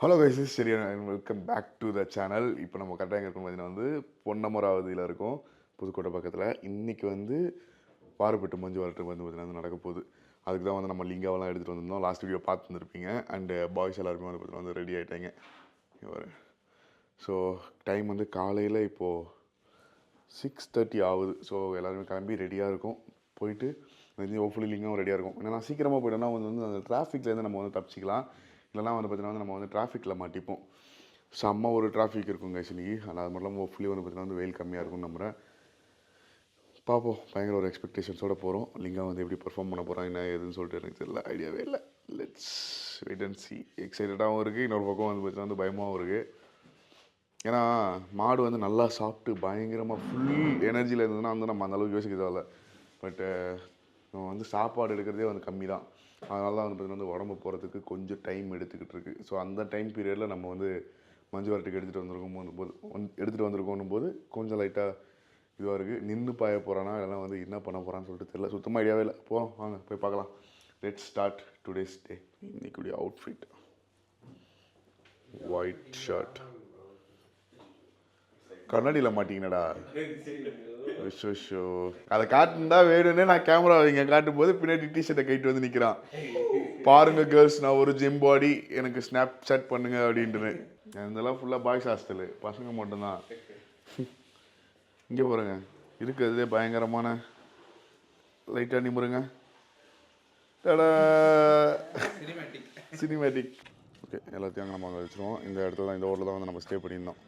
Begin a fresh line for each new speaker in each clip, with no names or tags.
Hello guys, சரி, welcome back to the channel. இப்போ நம்ம கரெக்டாக எங்கே இருக்கோம் பார்த்தீங்கன்னா பொன்னமராவதியில் இருக்கோம், புதுக்கோட்டை பக்கத்தில். இன்றைக்கி பாறுபட்டு மஞ்சு வரட்டு பார்த்தீங்கன்னா நடக்க போகுது. அதுக்கு தான் நம்ம லிங்காவெல்லாம் எடுத்துகிட்டு வந்திருந்தோம். லாஸ்ட் வீடியோ பார்த்துருந்துருப்பீங்க. அண்டு பாய்ஸ் எல்லாருமே பார்த்தீங்கன்னா ரெடி ஆகிட்டாங்க. ஸோ டைம் காலையில் இப்போது 6:30 ஆகுது. ஸோ எல்லாருமே கிளம்பி ரெடியாக இருக்கும். போயிட்டு ஹோப்ஃபுல்லி லிங்கம் ரெடியாக இருக்கும். ஏன்னா சீக்கிரமாக போய்ட்டோம்னா அந்த டிராஃபிக்லேருந்து நம்ம தப்பிச்சிக்கலாம். இல்லைனா பார்த்தீங்கன்னா நம்ம டிராஃபிக்கில் மாட்டிப்போம். செம்ம ஒரு டிராஃபிக் இருக்கும் கைஸ் இன்னைக்கு. ஆனால் அது மட்டும் ஹோப்ஃபுல்லி பார்த்தீங்கன்னா வெயில் கம்மியாக இருக்கும்னு நம்புகிறேன். பார்ப்போம். பயங்கர ஒரு எக்ஸ்பெக்டேஷன்ஸோடு போகிறோம். லிங்கம் எப்படி பெர்ஃபார்ம் பண்ண போகிறான் என்ன ஏதுன்னு சொல்லிட்டு எனக்கு தெரியல, ஐடியாவே இல்லை. Let's wait and see. எக்ஸைட்டடாகவும் இருக்குது, இன்னொரு பக்கம் பார்த்தீங்கன்னா பயமாகவும் இருக்குது. ஏன்னா மாடு நல்லா சாப்பிட்டு பயங்கரமாக ஃபுல் எனர்ஜியில் இருந்ததுன்னா நம்ம அந்தளவுக்கு யோசிக்க தேவையில்ல. பட்டு நம்ம சாப்பாடு எடுக்கிறதே கம்மி தான். அதனால தான் பார்த்தீங்கன்னா உடம்பு போகிறதுக்கு கொஞ்சம் டைம் எடுத்துக்கிட்டு இருக்குது. ஸோ அந்த டைம் பீரியடில் நம்ம மஞ்சு வரட்டுக்கு எடுத்துகிட்டு வந்திருக்கோம் போது கொஞ்சம் லைட்டாக இதுவாக இருக்குது. நின்று பாய போகிறானா இதெல்லாம் என்ன பண்ண போகிறான்னு சொல்லிட்டு தெரியல. சுத்தமாக ஐடியாவே இல்லை. போகிறோம், வாங்க போய் பார்க்கலாம். Let's start today's day. இன்னைக்குடைய அவுட்ஃபிட் ஒயிட் ஷர்ட். கண்ணாடியில் மாட்டிங்கடா. ஷோ அதை காட்டுனா வேணும்னே நான் கேமரா இங்கே காட்டும் போது பின்னாடி டிஷர்ட்டை கைட்டு நிற்கிறான். பாருங்க கேர்ள்ஸ், நான் ஒரு ஜிம் பாடி, எனக்கு ஸ்னாப் சாட் பண்ணுங்க அப்படின்ட்டு. இதெல்லாம் ஃபுல்லாக பாய்ஸ் ஹாஸ்டலு, பசங்க மட்டும்தான். இங்கே போகிறேங்க இருக்கிறதே பயங்கரமான லைட்டாக நிமிருங்க. சினிமேட்டிக். ஓகே, எல்லாத்தையும் அங்கே நம்ம வச்சுருவோம். இந்த இடத்துல தான், இந்த ஹோட்டலில் தான் நம்ம ஸ்டே பண்ணியிருந்தோம்.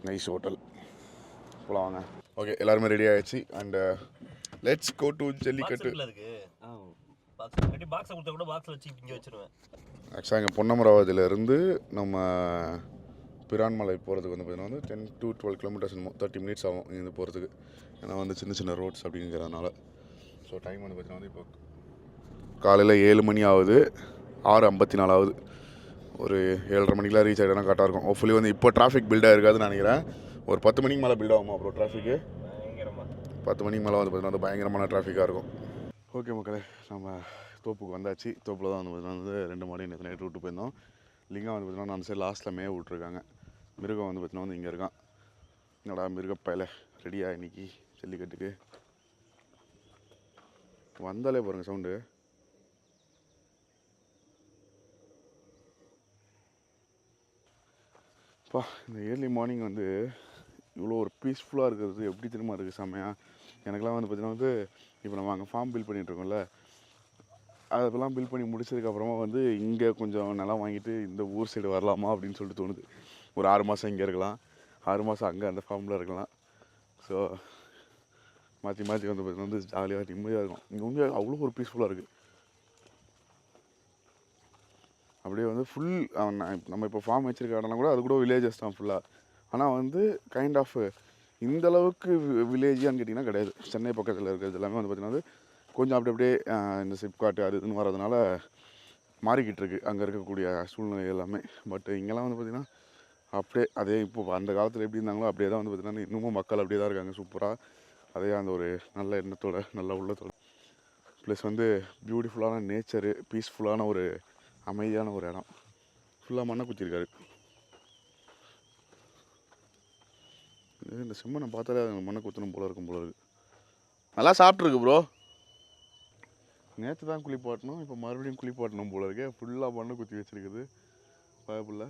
Nice hotel. போலாம் வாங்க. ஓகே, எல்லாருமே ரெடி ஆகிடுச்சு. And let's go to jallikattu. ஆக்சுவலாக இங்கே பொன்னமராவதியிலேருந்து நம்ம பிரான்மலை போகிறதுக்கு பார்த்தீங்கன்னா 10 to 12 kilometers 30 minutes ஆகும் இங்கே போகிறதுக்கு. ஏன்னா சின்ன சின்ன ரோட்ஸ் அப்படிங்கிறதுனால. ஸோ டைம் பார்த்தீங்கன்னா இப்போ காலையில் 7 மணி ஆகுது, 6:54 ஆகுது. ஒரு 7:30 மணிக்கெலாம் ரீச் ஆகிட்டோன்னா கரெக்டாக இருக்கும். ஹோப்ஃபுல்லி இப்போ டிராஃபிக் பில்டாக இருக்காதுன்னு நினைக்கிறேன். ஒரு 10 மணிக்கு மேலே பில்ட் ஆகுமா அப்புறம் டிராஃபிக்கு? 10 மணிக்கு மேலே பார்த்தீங்கன்னா பயங்கரமான டிராஃபிக்காக இருக்கும். ஓகே மக்களே, நம்ம தோப்புக்கு வந்தாச்சு. தோப்பில் தான் பார்த்தீங்கன்னா 2 மாடி நேற்று நைட்டு விட்டு போயிருந்தோம். லிங்கம் பார்த்தீங்கன்னா அந்த சைடு லாஸ்ட்டில் மேய விட்ருக்காங்க. மிருகம் பார்த்தீங்கன்னா இங்கே இருக்கான். என்னடா மிருகப்பையில் ரெடியாக இன்னைக்கு ஜல்லிக்கட்டுக்கு வந்தாலே பாருங்கள் சவுண்டு. பா, இந்த ஏர்லி மார்னிங் இவ்வளோ ஒரு பீஸ்ஃபுல்லாக இருக்கிறது எப்படி திரும்ப இருக்குது செம்மையாக. எனக்குலாம் பார்த்தீங்கன்னா இப்போ நம்ம அங்கே ஃபார்ம் பில் பண்ணிகிட்ருக்கோம்ல, அதெல்லாம் பில் பண்ணி முடிச்சதுக்கப்புறமா இங்கே கொஞ்சம் நிலம் வாங்கிட்டு இந்த ஊர் சைடு வரலாமா அப்படின்னு சொல்லிட்டு தோணுது. ஒரு 6 மாதம் இங்கே இருக்கலாம், 6 மாதம் அங்கே அந்த ஃபார்மில் இருக்கலாம். ஸோ மாற்றி மாற்றி பார்த்தீங்கன்னா ஜாலியாக நிம்மதியாக இருக்கும். இங்கே உண்மையாக அவ்வளோ ஒரு பீஸ்ஃபுல்லாக இருக்குது. அப்படியே ஃபுல் நம்ம இப்போ ஃபார்ம் வச்சுருக்க இடம்லாம் கூட அது கூட வில்லேஜஸ் தான் ஃபுல்லாக. ஆனால் கைண்ட் ஆஃப் இந்தளவுக்கு வில்லேஜான்னு கேட்டிங்கன்னா கிடையாது. சென்னை பக்கத்தில் இருக்கிறது எல்லாமே பார்த்திங்கன்னா கொஞ்சம் அப்படியே இந்த சிப்காட்டு அது இதுன்னு வரதுனால மாறிக்கிட்டு இருக்குது அங்கே இருக்கக்கூடிய சூழ்நிலை எல்லாமே. பட் இங்கெல்லாம் பார்த்திங்கன்னா அப்படியே அதே இப்போ அந்த காலத்தில் எப்படி இருந்தாங்களோ அப்படியே தான் பார்த்திங்கன்னா இன்னமும் மக்கள் அப்படியே தான் இருக்காங்க சூப்பராக. அதே அந்த ஒரு நல்ல எண்ணத்தோட நல்ல உள்ளத்தோட ப்ளஸ் பியூட்டிஃபுல்லான நேச்சரு, பீஸ்ஃபுல்லான ஒரு அமைதியான ஒரு இடம். ஃபுல்லாக மண்ணை குத்திருக்காரு. இந்த செம்மண்ணை பார்த்தாலே அது மண்ணை குத்தணும் போல இருக்கும் போல இருக்குது. நல்லா சாப்பிட்ருக்கு ப்ரோ. நேற்று தான் குளிப்பாட்டணும், இப்போ மறுபடியும் குளிப்பாட்டணும் போல இருக்கே. ஃபுல்லாக மண்ணை குத்தி வச்சுருக்குது பயப்புள்ள.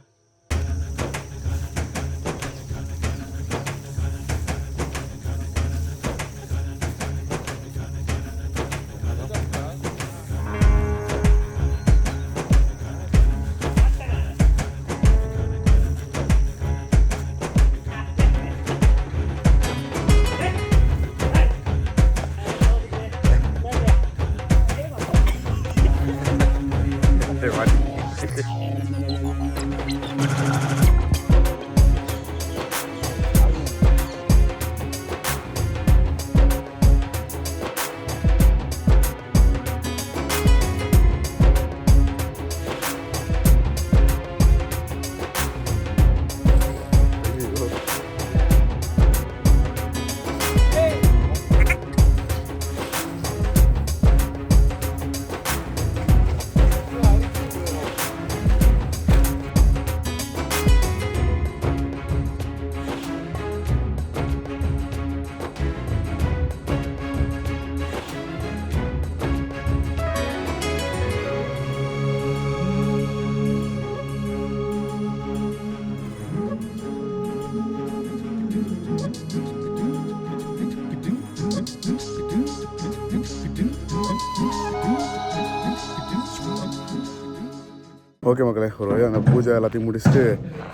ஓகே மக்களே, ஒரு வழியாக அந்த பூஜை எல்லாத்தையும் முடிச்சுட்டு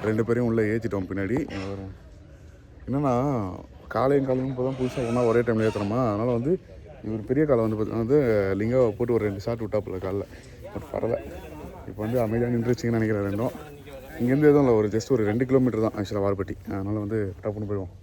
2 பேரையும் உள்ளே ஏற்றிட்டோம். பின்னாடி என்னென்னா காலையும் இப்போ தான் புதுசாக ஒன்றா ஒரே டைமில் ஏற்றுறோமா, அதனால் வந்து இவர் பெரிய காலை வந்து பார்த்தீங்கன்னா வந்து லிங்காவை போட்டு ஒரு 2 ஷாட் விட்டாப்புல காலில். பட் பரவாயில்ல, இப்போ வந்து அமைதியாக நின்றுச்சிங்கன்னு நினைக்கிறேன். ரெண்டும் இங்கேருந்து எதுவும் இல்லை, ஒரு ஜஸ்ட் ஒரு 2 கிலோமீட்டர் தான் ஆக்சுவலாக வார்பட்டி. அதனால் வந்து டப்புன்னு போயிடுவோம்.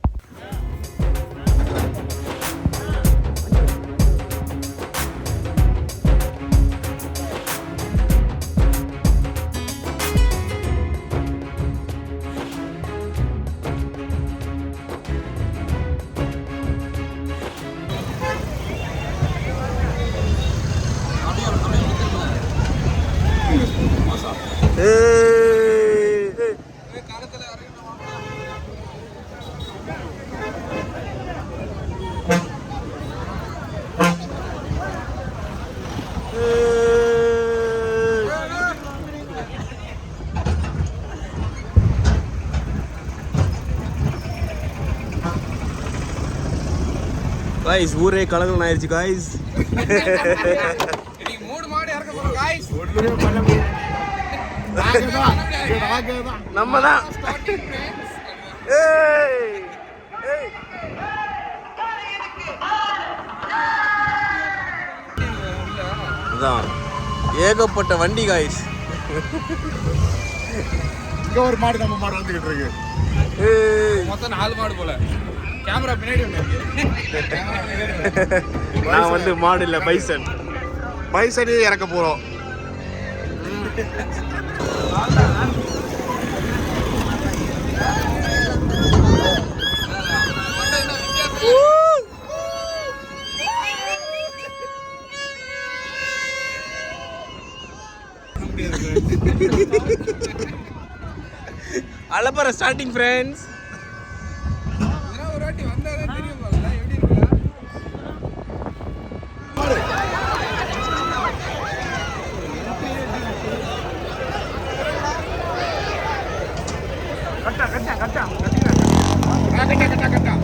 गाइस ஊரே கலகலன்னு ஆயிருச்சு गाइस.
இன்னைக்கு 3 மாடு இறக்க போறோம் गाइस. ஒண்ணுமே பண்ண முடியாது.
நம்ம தான். ஏய் ஏய் அதான் ஏகப்பட்ட வண்டி गाइस.
இங்க ஒரு மாடு நம்ம மாடு வந்துகிட்டு இருக்கு.
மொத்தம் 4 மாடு போல. கேமரா பின்னாடி ஒண்ணு.
நான் வந்து மாடு இல்ல, பைசன். பைசனே இறக்க போறோம். அலப்பற ஸ்டார்டிங் ஃப்ரெண்ட்ஸ்.
ஒரு வாட்டி வந்தாதான் தெரியும் பாருங்க எப்படி இருக்கு. கட்டா கட்டா கட்டா கட்டா கட்டா கட்டா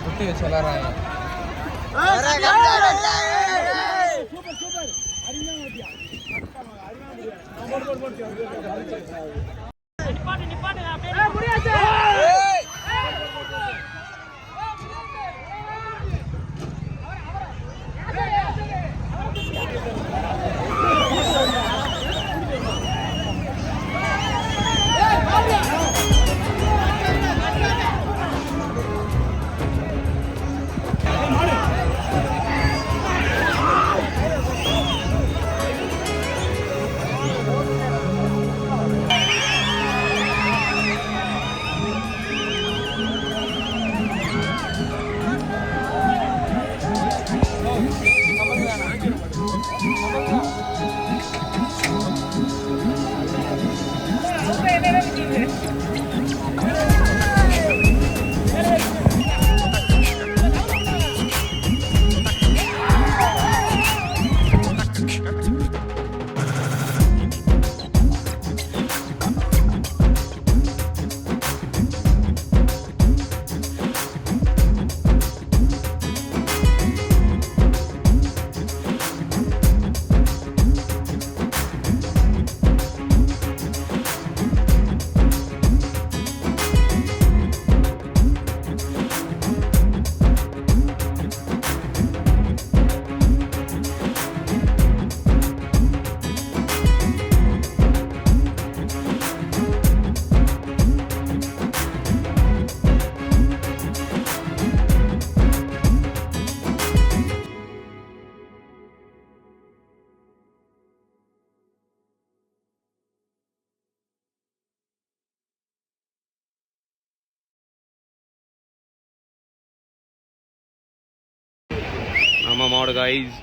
குட்டி வச்சு விளாட்றாங்க. சூப்பர் சூப்பர் அருமையா ஓட்டியா. நிப்பாட்டு நிப்பாட்டு அப்படியே முடியாச்சு.
செம்ம மாடு கைஸ்.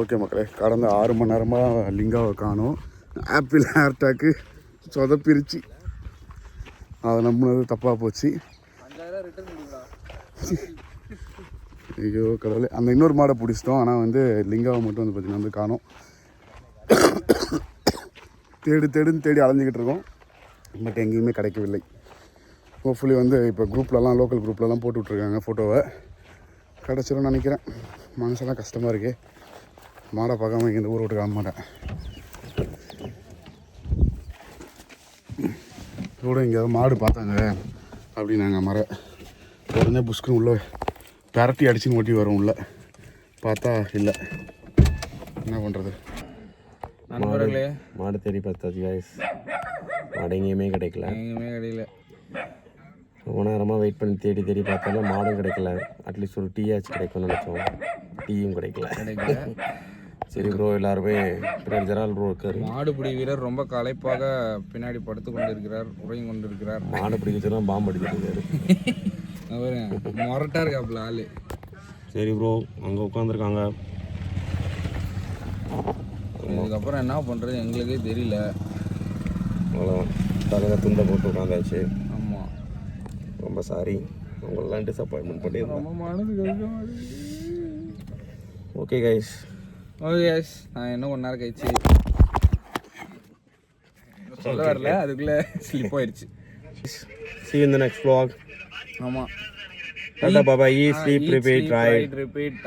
ஓகே மக்களே, கடந்த 6 மணி நேரமாக லிங்காவை காணோம். ஆப்பிள் ஹேர்டாக்கு சொதப்பிருச்சு. அதை நம்பினது தப்பாக போச்சு. ஐயோ கடவுளே, அந்த இன்னொரு மாடை பிடிச்சிட்டோம். ஆனால் வந்து லிங்காவை மட்டும் வந்து பார்த்திங்கன்னா வந்து காணோம். தேடி அலைஞ்சிக்கிட்டு இருக்கோம். பட் எங்கேயுமே கிடைக்கவில்லை. ஹோப்ஃபுல்லி வந்து இப்போ குரூப்லலாம், லோக்கல் குரூப்லலாம் போட்டு விட்ருக்காங்க ஃபோட்டோவை. கிடச்சிரும்னு நினைக்கிறேன். மனசெல்லாம் கஷ்டமாக இருக்குது. மாடை பார்க்காம இங்கே இந்த ஊரை விட்டு காண மாட்டேன். கூட எங்கேயாவது மாடு பார்த்தாங்க அப்படின்னாங்க. உடனே புஷ்குன்னு உள்ளே பரட்டி அடிச்சுன்னு ஓட்டி வரும். உள்ள பார்த்தா இல்லை. என்ன பண்ணுறது?
நண்பர்களே,
மாடு தேடி பார்த்தாச்சு கைஸ். மாடு எங்கேயுமே கிடைக்கல. ரொம்ப நேரமாக வெயிட் பண்ணி தேடி பார்த்தாலும் மாடும் கிடைக்கல. அட்லீஸ்ட் ஒரு டீயாச்சும் கிடைக்கும்னு நினச்சோம். டீயும் கிடைக்கல. சரி ப்ரோ, எல்லாருமே பின்னாடி ஜெரால் ப்ரோ இருக்காரு.
மாடுபிடி வீரர் ரொம்ப களைப்பாக பின்னாடி படுத்து கொண்டிருக்கிறார், உறங்கி கொண்டிருக்கிறார்.
மாடு பிடிக்கிறதுனா பாம்பு அடிக்கிறாரு.
அவர் மொரட்டா இருக்காப்புல ஆளு.
சரி ப்ரோ, அங்கே உட்காந்துருக்காங்க.
இதுக்கப்புறம் என்ன பண்ணுறது எங்களுக்கே தெரியல.
அவ்வளோதான், தலையில் துண்டை போட்டு உட்காந்தாச்சு.
ஆமாம்,
ரொம்ப சாரி, உங்களெலாம் டிசப்பாயின்மெண்ட் பண்ணியிருந்தோம்.
ரொம்ப மனது கஷ்டமாக.
Okay guys.
ஓகே கைஸ், நான் இன்னும் 1 நேரம் கழிச்சு சொல்ல வரல, அதுக்குள்ளே ஸ்லிப் ஆயிடுச்சு.
See you in the next vlog.
ஆமாம்,
Tata Baba. sleep, repeat,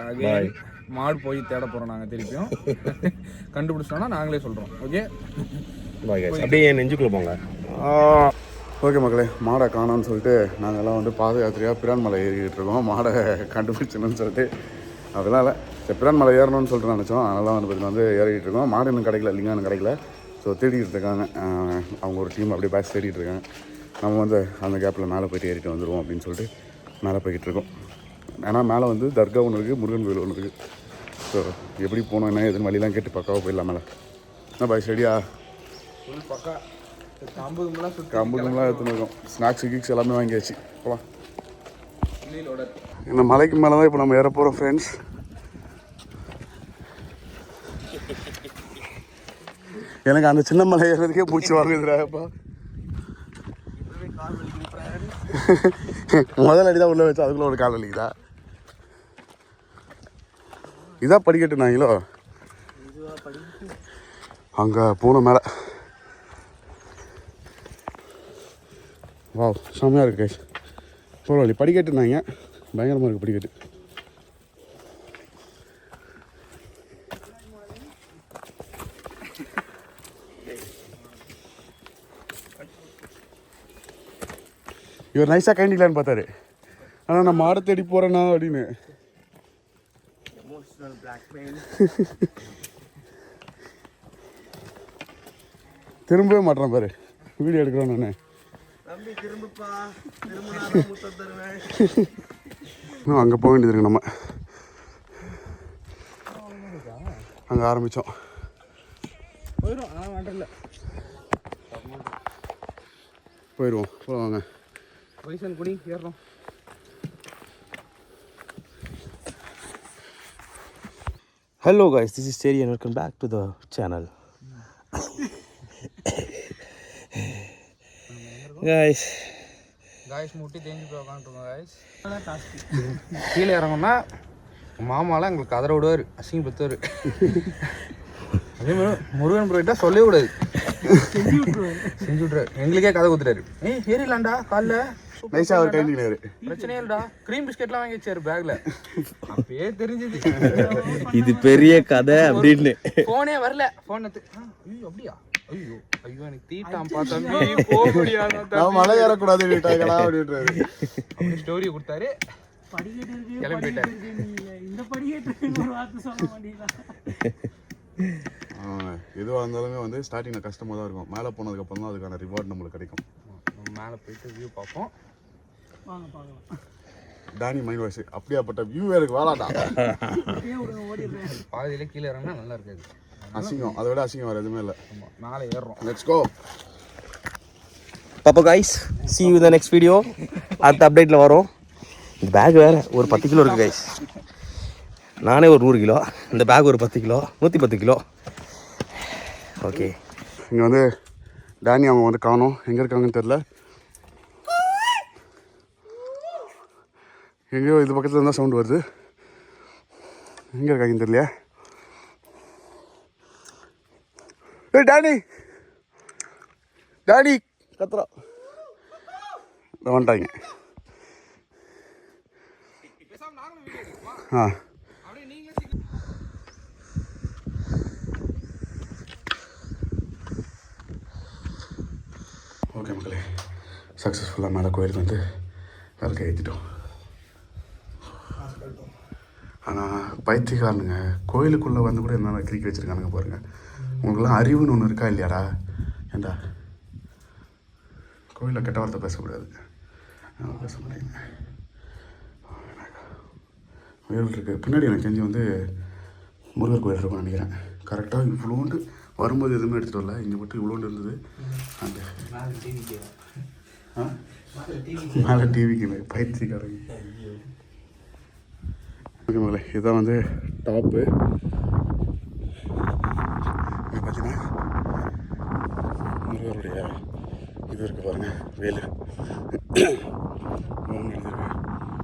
again. மாடு போய் தேட போகிறோம் நாங்கள். திருப்பியும் கண்டுபிடிச்சோன்னா நாங்களே சொல்கிறோம். Okay
bye guys. அப்படியே என் நெஞ்சுக்குள்ளே போங்க.
ஓகே மக்களே, மாடை காணோன்னு சொல்லிட்டு நாங்கள்லாம் வந்து பாத யாத்திரையாக பிரான் மலை ஏறிக்கிட்டு இருக்கோம். மாடை கண்டுபிடிச்சணும்னு சொல்லிட்டு. அதனால் சரி, பிரான் மலை ஏறணும்னு சொல்லிட்டு நினச்சோம். அதனால வந்து பார்த்திங்கன்னா வந்து ஏறிக்கிட்டு இருக்கோம். மாடு இன்னும் கிடைக்கல, லிங்கம் இன்னும் கிடைக்கல. ஸோ தேடிக்கிட்டு இருக்காங்க. அவங்க ஒரு டீம் அப்படியே பேட்ச் தேடிட்டு இருக்காங்க. நம்ம வந்து அந்த கேப்பில் மேலே போய்ட்டு ஏறிட்டு வந்துடுவோம் அப்படின்னு சொல்லிட்டு மேலே போய்கிட்டு இருக்கோம். ஏன்னா மேலே வந்து தர்கா ஒன்று இருக்குது, முருகன் கோயில் ஒன்று இருக்குது. ஸோ எப்படி போகணும் என்ன எதுன்னு வழியெலாம் கேட்டு பக்காவாக போயிடலாம் மேலே. என்ன பாய் ஸ்டடியா?
பக்கா கம்புலாம்
எடுத்துன்னு இருக்கோம். ஸ்நாக்ஸ் கிக்ஸ் எல்லாமே வாங்கியாச்சு. போகலாம். இந்த மலைக்கு மேலே தான் இப்போ நம்ம ஏற போகிறோம் ஃப்ரெண்ட்ஸ். எனக்கு அந்த சின்ன மலை ஏறதுக்கே பூச்சி வாங்குதுடாப்பா. முதல் அடி தான் உள்ளே வச்சு அதுக்குள்ளே ஒரு கால் வலிக்குதா? இதான் படிக்கட்டு நாங்களோ அங்கே போன மேலே. வா, செம்மையாக இருக்கு கைஸ். போகல படிக்கட்டுனாங்க, பயங்கரமாக இருக்குது படிக்கட்டு. இவர் நைஸாக கைண்டிக்கலான்னு பார்த்தாரு. ஆனால் நான் மாடை தேடி போகிறேன்னா அப்படின்னு. திரும்பவே மாட்டேறேன் பாரு, வீடியோ எடுக்கிறோம் நான். இன்னும் அங்கே போக வேண்டியது இருக்கு. நம்ம அங்கே ஆரம்பித்தோம். போயிடுவோம். போவாங்க.
குடி ஏறுறோம்.
Hello guys, this is Terry and welcome back to the channel. guys
முட்டி தேஞ்சு போய் உட்காந்துருக்கோம் guys. கீழே இறங்கணும்னா மாமாலாம் எங்களுக்கு கதற விடுவார், அசிங்கப்படுத்துவார். அதே மாதிரி முருகன் போயிட்டா சொல்லவே கூடாது, செஞ்சு விட்ருவாரு. எங்களுக்கே கதை கொடுத்துட்டாரு. ஏறிடலாண்டா காலைல
நைஸாக அவர் கைண்டினாரு.
பிரச்சனையே இல்லடா. க்ரீம் பிஸ்கெட்லாம் வாங்கி வச்சாரு பேக்ல. அப்பயே தெரிஞ்சது
இது பெரிய கதை அப்படின்னு.
போனே வரல. போன் ஐயோ அப்படியா? ஐயோ ஐயோ எனக்கு தீட்டாம் பார்த்தா போக முடியாது.
நான் மலை ஏறக்கூடாது வீட்டாங்களா அப்படின்றாரு.
அப்படி ஸ்டோரி கொடுத்தாரு. கிளம்பி போயிட்டாரு.
எதுவாக இருந்தாலுமே வந்து ஸ்டார்டிங்கில் கஷ்டமாக தான் இருக்கும். மேலே போனதுக்கப்புறம் தான் அதுக்கான ரிவார்ட் நம்மளுக்கு கிடைக்கும்.
மேலே போயிட்டு வியூ பார்ப்போம்.
டானி மைண்ட் வாய்ஸ் அப்படியாப்பட்ட வியூ எனக்கு வேளாடா.
பாதியில கீழே இறங்கினா நல்லா இருக்காது.
அசிங்கம், அதை விட அசிங்கம் வேறு எதுவுமே இல்லை.
மேலே ஏறுறோம்.
Let's go.
பாப்பா guys, see you in the next video. அடுத்த அப்டேட்டில் வரும். இந்த பேக் வேறு ஒரு 10 கிலோ இருக்குது கைஸ். நானே ஒரு 100 கிலோ, இந்த பேக் ஒரு 10 கிலோ, 110 கிலோ. ஓகே,
இங்கே வந்து டேனி அவங்க வந்து காணோம். எங்கே இருக்காங்கன்னு தெரில. எங்கேயோ இது பக்கத்தில் இருந்தால் சவுண்ட் வருது. எங்கே இருக்காங்கன்னு தெரியலையா? ஏய் டேனி, டேனி கத்துறா. வந்துட்டாங்க. ஆ ஓகே மக்களே, சக்ஸஸ்ஃபுல்லாக மேலே கோயிலுக்கு வந்து விளக்க ஏற்றிட்டோம். ஆனால் பைத்தியக்காரனுங்க கோயிலுக்குள்ளே வந்து கூட என்னென்ன கிரிக்கி வச்சுருக்கானுங்க பாருங்கள். உங்களுக்குலாம் அறிவுன்னு ஒன்று இருக்கா இல்லையாடா? ஏண்டா கோயிலில் கெட்ட வார்த்தை பேசக்கூடாது. பேச மாட்டேங்க. கோயில் இருக்குது பின்னாடி. எனக்கு தெரிஞ்சு வந்து முருகர் கோயில் இருக்கும்னு நினைக்கிறேன். கரெக்டாக இவ்வளோண்டு வரும்போது எதுவுமே எடுத்துகிட்டு வரல. இங்கே மட்டும் இவ்வளோண்டு இருந்தது. அந்த மேலே டிவிக்கு பயிற்சிக்காரங்க. ஓகே மகளே, இதுதான் வந்து டாப்பு. இங்கே பார்த்தீங்கன்னா முருகருடைய இது இருக்குது பாருங்கள், வேலு.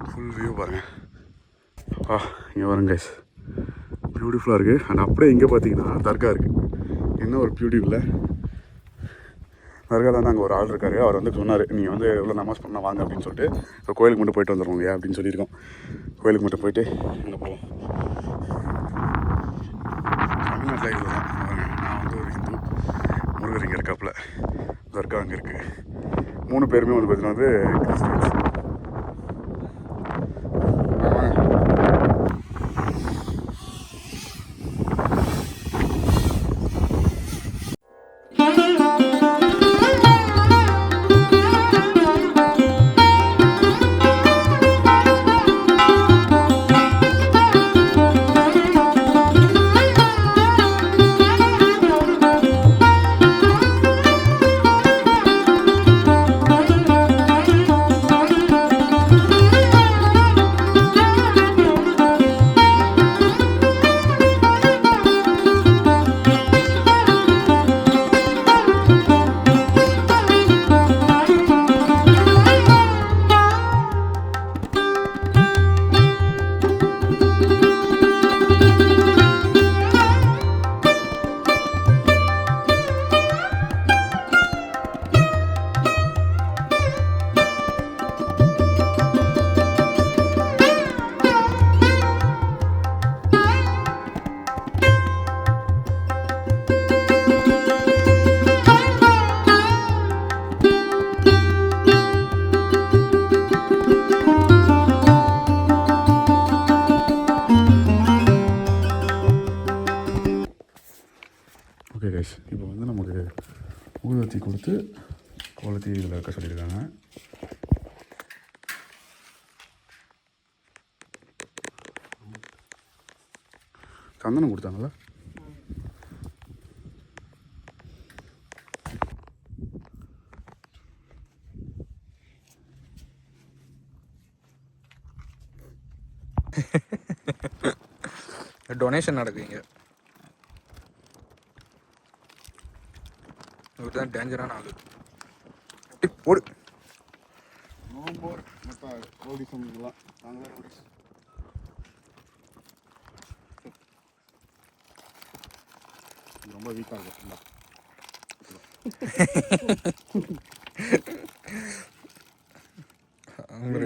ஃபுல் வியூ பாருங்கள். இங்கே வருங்க கைஸ், பியூட்டிஃபுல்லாக இருக்குது. அண்ட் அப்படியே இங்கே பார்த்தீங்கன்னா தர்கா இருக்குது. என்ன ஒரு பியூட்டி இல்லை. தர்காவில் வந்து அங்கே ஒரு ஆள் இருக்கார். அவர் வந்து சொன்னார், நீங்கள் வந்து எவ்வளோ நமாஸ் பண்ணால் வாங்க அப்படின்னு சொல்லிட்டு. ஸோ கோயிலுக்கு மட்டும் போயிட்டு வந்துடுவோங்க அப்படின்னு சொல்லியிருக்கோம். கோயிலுக்கு மட்டும் போயிட்டு அங்கே போவோம். தமிழ்நாட்டில் இதில் தான். நான் வந்து ஒரு ஹிந்து, முருகர் இங்கே இருக்காப்புல, தர்கா அங்கே இருக்குது. 3 பேருமே வந்து பார்த்தீங்கன்னா வந்து கிறிஸ்டியன்ஸ். ஓகே கைஸ், இப்போ வந்து நமக்கு ஊதுவத்தி கொடுத்து குளத்தி இதில் இருக்க சொல்லியிருக்காங்க. சந்தனம் கொடுத்தாங்களா?
டொனேஷன் நடக்குதுங்க. இவர் தான் டேஞ்சரான ஆளு. போடு.
ரொம்ப வீக்காக இருக்குங்களா?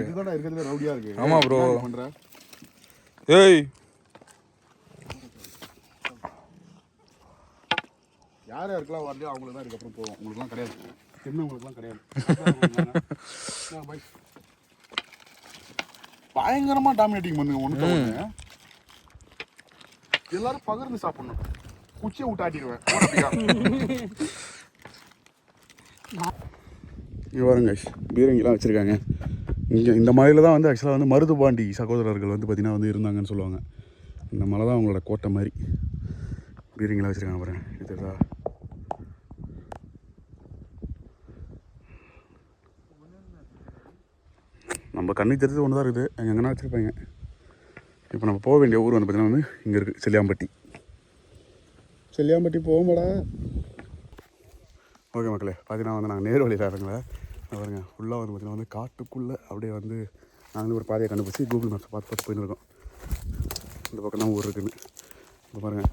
இதுதான் இருக்கிறதுல ரவுடியா இருக்கு.
ஆமா ப்ரோ.
பண்ற
ஏய்
யார் யாருக்கெல்லாம் வரலையோ அவங்களுக்கு தான் இதுக்கப்புறம் போவோம். உங்களுக்குலாம் கிடையாது. உங்களுக்குலாம் கிடையாது. பயங்கரமா டாமினேட்டிங் பண்ணுங்க ஒன்று. எல்லாரும் பகிர்ந்து சாப்பிடணும். குச்சியை விட்டாட்டிடுவேன். இங்கே பாருங்க பீரங்கிலாம் வச்சுருக்காங்க. இங்கே இந்த மலையில் தான் வந்து ஆக்சுவலாக வந்து மருதுபாண்டி சகோதரர்கள் வந்து பார்த்திங்கன்னா வந்து இருந்தாங்கன்னு சொல்லுவாங்க. இந்த மலை தான் அவங்களோட கோட்டை மாதிரி. பீரங்கிலாம் வச்சுருக்காங்க பாருங்க. இதுதான் நம்ம கண்ணுக்கு தெரிஞ்சது ஒன்று தான் இருக்குது. அங்கே எங்கன்னா வச்சுருப்பாங்க. இப்போ நம்ம போக வேண்டிய ஊர் வந்து பார்த்திங்கன்னா வந்து இங்கே இருக்குது செல்லியாம்பட்டி. செல்லியாம்பட்டி போகும்போடா. ஓகே மக்களே, பார்த்தீங்கன்னா வந்து நாங்கள் நேர் வழியில் இறங்கல பாருங்க. ஃபுல்லாக வந்து பார்த்திங்கன்னா வந்து காட்டுக்குள்ளே அப்படியே வந்து நாங்கள் ஒரு பாதையை கண்டுபிடிச்சி கூகுள் மேப்ஸை பார்த்து போயின்னு இருக்கோம். இந்த பக்கம் தான் ஊர் இருக்குன்னு இப்போ பாருங்கள்.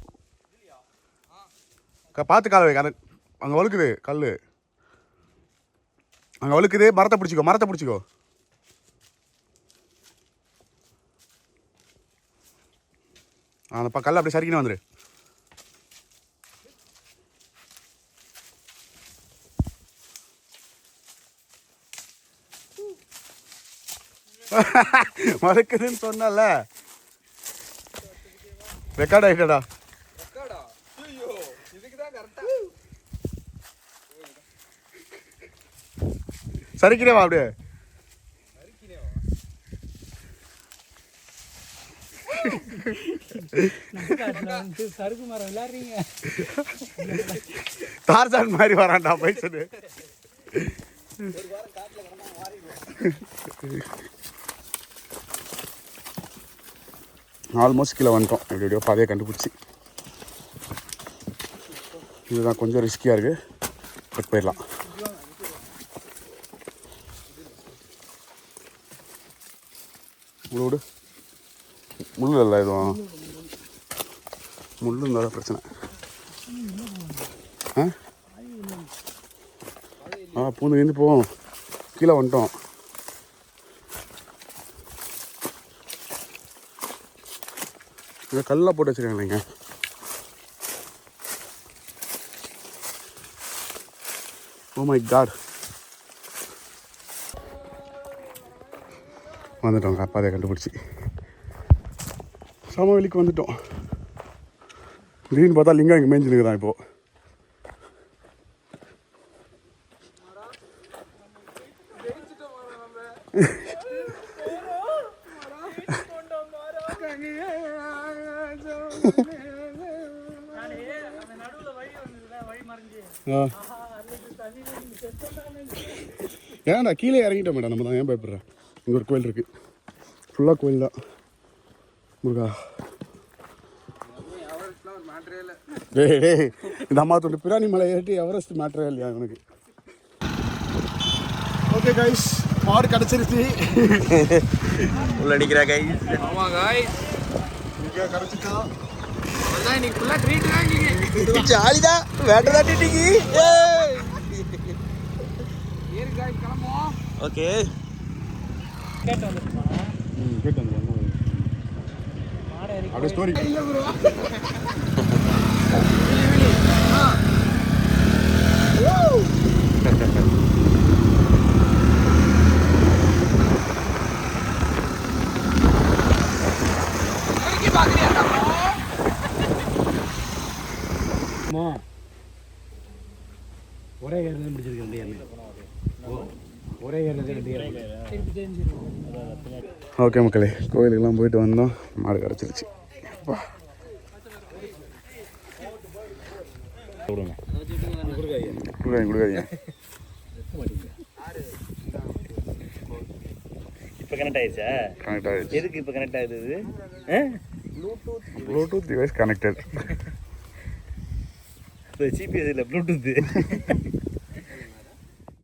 பார்த்து கால வை. அங்கே வழுக்குது கல். அங்கே வழுக்குது. மரத்தை பிடிச்சிக்கோ. அந்த கல் அப்படியே சரிக்கினே வந்துடு. மறக்குதுன்னு சொன்னல. ரெக்கார்ட் ஆகிட்டடா. சரிக்கிறேவா அப்படியே.
சருக்கு மரம் விளையாடுறீங்க.
டார்ஜான் மாதிரி வரான்டா பைசனு. ஆல்மோஸ்ட் கீழே வந்துட்டோம். எப்படியோ பாதையை கண்டுபிடிச்சி. இதுதான் கொஞ்சம் ரிஸ்கியாக இருக்குது. பட் போயிடலாம். விடு. முள் இல்லை எதுவும். முள் இருந்தாலும் பிரச்சனை. பூந்து கிந்து போவோம். கீழே வந்துட்டோம். இதை கல்லாக போட்டு வச்சுருக்காங்க இல்லைங்க. Oh my God. வந்துட்டோம். பாதையை கண்டுபிடிச்சி சமவெளிக்கு வந்துட்டோம். திடீர்னு பார்த்தா லிங்கம் இங்கே மேய்ஞ்சிருக்குதான் இப்போது. ஏன்டா கீழே இறங்கிட்டோம் மேடம். நம்ம தான் ஏன் பயப்படுறேன். இங்கே ஒரு கோயில் இருக்குது. ஃபுல்லாக கோயில் தான். முருகா. டேய் இந்த அம்மா தொண்டு பிராணி மலை ஏற்றி எவரெஸ்ட் மேட்ரே இல்லையா எனக்கு. ஓகே கைஸ், மாடு கிடச்சிருச்சு.
உள்ள அடிக்கிறா கைஸ்.
ஆமாம் காய்ஸ்,
இங்கே கிடச்சிட்டா.
அதான் இன்னைக்கு ஃபுல்லாக ட்ரீட் வாங்கிங்க.
ஜாலிதான். வேட்டை தாட்டிட்டீங்க.
ஏறு காய்ஸ், கிளம்புவோம்.
ஓகே.
கேட்டு வந்துருமா
கேட்டு வந்து அப்படியே ஸ்டோரி.
ஒரே ஏரியா முடிச்சிருக்கேன். ஒரே ஏரியா.
ஓகே மக்களே, கோயிலுக்கெல்லாம் போயிட்டு வந்தோம். மாடு கிடச்சிருச்சு. கொடுக்காதீங்க.
இப்போ கனெக்ட் ஆயிடுச்சா?
கனெக்ட் ஆகிடுச்சு.
எதுக்கு இப்போ கனெக்ட் ஆகுது?
Bluetooth device connected.
இப்போ ஜிபிஎஸ் இல்லை, ப்ளூடூத்து.